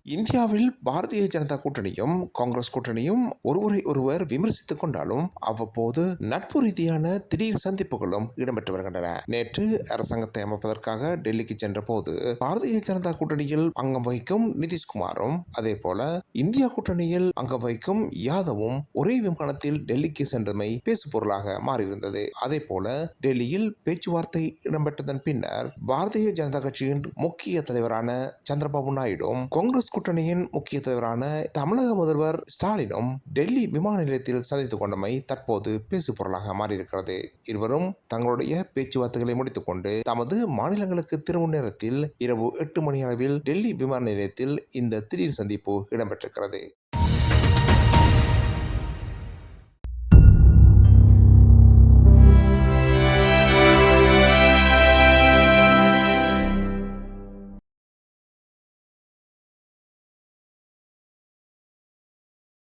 இந்தியாவில் பாரதிய ஜனதா கூட்டணியும் காங்கிரஸ் கூட்டணியும் ஒருவரை ஒருவர் விமர்சித்துக் கொண்டாலும் அவ்வப்போது நட்பு ரீதியான திடீர் சந்திப்புகளும் இடம்பெற்று வருகின்றன. நேற்று அரசாங்கத்தை அமைப்பதற்காக டெல்லிக்கு சென்ற போது பாரதிய ஜனதா கூட்டணியில் அங்கம் வகிக்கும் நிதிஷ்குமாரும் அதே போல இந்தியா கூட்டணியில் அங்கம் வகிக்கும் யாதவும் ஒரே விமானத்தில் டெல்லிக்கு சென்றமை பேசு பொருளாக மாறியிருந்தது. அதே போல டெல்லியில் பேச்சுவார்த்தை இடம்பெற்றதன் பின்னர் பாரதிய ஜனதா கட்சியின் முக்கிய தலைவரான சந்திரபாபு நாயுடும் காங்கிரஸ் கூட்டணியின் முக்கிய தலைவரான தமிழக முதல்வர் ஸ்டாலினும் டெல்லி விமான நிலையத்தில் சந்தித்துக் கொண்டமை தற்போது பேசு பொருளாக மாறியிருக்கிறது. இருவரும் தங்களுடைய பேச்சுவார்த்தைகளை முடித்துக் கொண்டு தமது மாநிலங்களுக்கு திரும்பும் நேரத்தில் இரவு 8 மணி அளவில் டெல்லி விமான நிலையத்தில் இந்த திடீர் சந்திப்பு இடம்பெற்றிருக்கிறது.